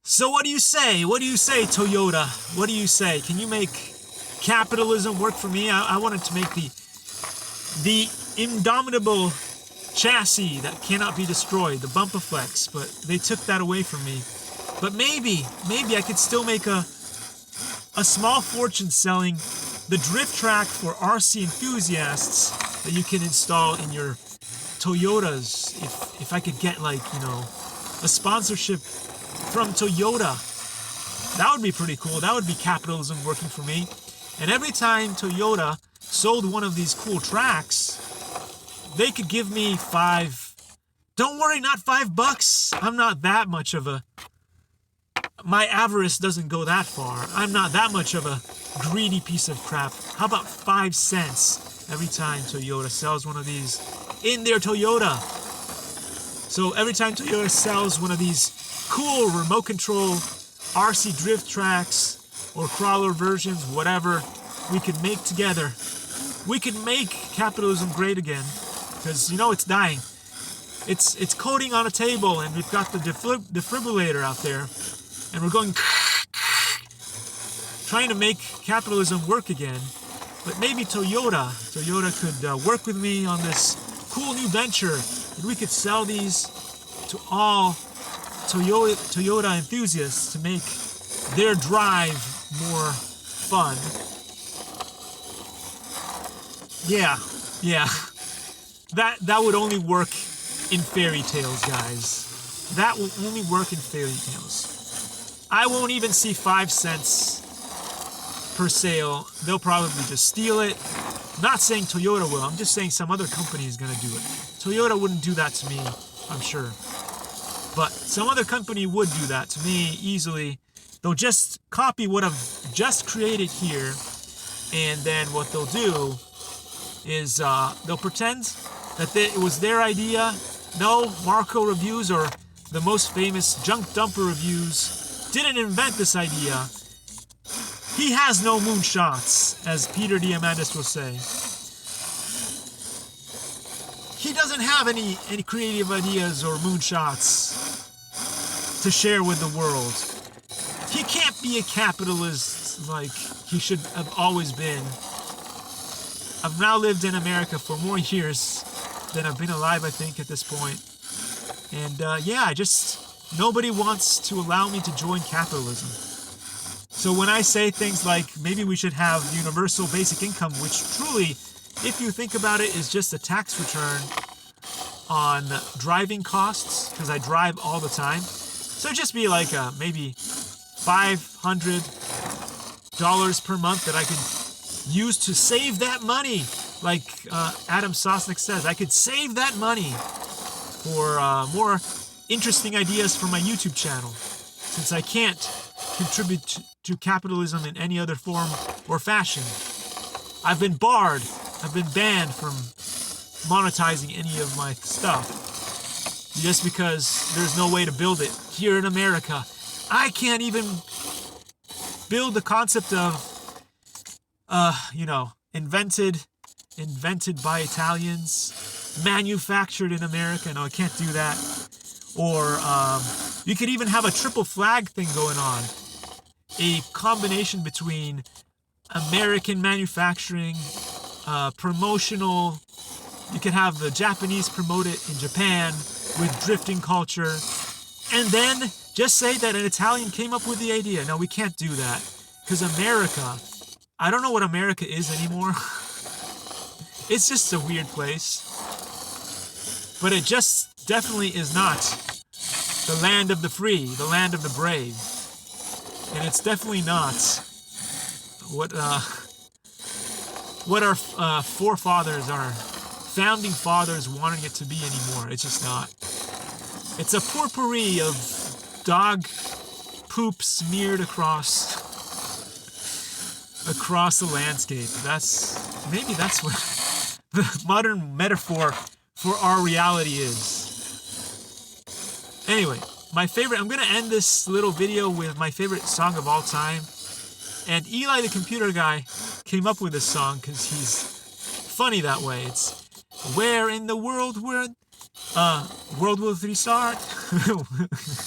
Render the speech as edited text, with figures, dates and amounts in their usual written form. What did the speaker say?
So what do you say? What do you say, Toyota? What do you say? Can you make capitalism work for me? I wanted to make the indomitable chassis that cannot be destroyed, the Bumpaflex, but they took that away from me. But maybe I could still make a small fortune selling the drift track for RC enthusiasts that you can install in your Toyotas. If I could get, like, you know, a sponsorship from Toyota, that would be pretty cool. That would be capitalism working for me. And every time Toyota sold one of these cool tracks, they could give me don't worry, not $5. I'm not that much of a, my avarice doesn't go that far. I'm not that much of a greedy piece of crap. How about 5 cents every time Toyota sells one of these in their Toyota? So every time Toyota sells one of these cool remote control RC drift tracks or crawler versions, whatever we could make together, we could make capitalism great again. Because, you know, it's dying. It's coding on a table, and we've got the defibrillator out there, and we're going trying to make capitalism work again. But maybe Toyota could work with me on this cool new venture, and we could sell these to all Toyota enthusiasts to make their drive more fun. Yeah. That would only work in fairy tales, guys. That will only work in fairy tales. I won't even see 5 cents per sale. They'll probably just steal it. I'm not saying Toyota will. I'm just saying some other company is going to do it. Toyota wouldn't do that to me, I'm sure. But some other company would do that to me easily. They'll just copy what I've just created here, and then what they'll do is they'll pretend that it was their idea. No, Marco Reviews, or the most famous Junk Dumper Reviews, didn't invent this idea. He has no moonshots, as Peter Diamandis will say. He doesn't have any creative ideas or moonshots to share with the world. He can't be a capitalist like he should have always been. I've now lived in America for more years than I've been alive, I think, at this point. And yeah, nobody wants to allow me to join capitalism. So when I say things like maybe we should have universal basic income, which truly, if you think about it, is just a tax return on driving costs, because I drive all the time. So it'd just be like maybe $500 per month that I could use to save that money. Like Adam Sosnick says, I could save that money for more interesting ideas for my YouTube channel, since I can't contribute to capitalism in any other form or fashion. I've been banned from monetizing any of my stuff, just because there's no way to build it here in America. I can't even build the concept of invented by Italians, manufactured in America. No, I can't do that. Or you could even have a triple flag thing going on. A combination between American manufacturing, promotional. You could have the Japanese promote it in Japan with drifting culture. And then just say that an Italian came up with the idea. No, we can't do that. Because America, I don't know what America is anymore. It's just a weird place. But it just definitely is not the land of the free, the land of the brave. And it's definitely not what our forefathers, our founding fathers wanted it to be anymore. It's just not. It's a potpourri of dog poop smeared across the landscape. Maybe that's what the modern metaphor for our reality is. Anyway, I'm going to end this little video with my favorite song of all time. And Eli the computer guy came up with this song because he's funny that way. It's Where in the World Will 3 Start?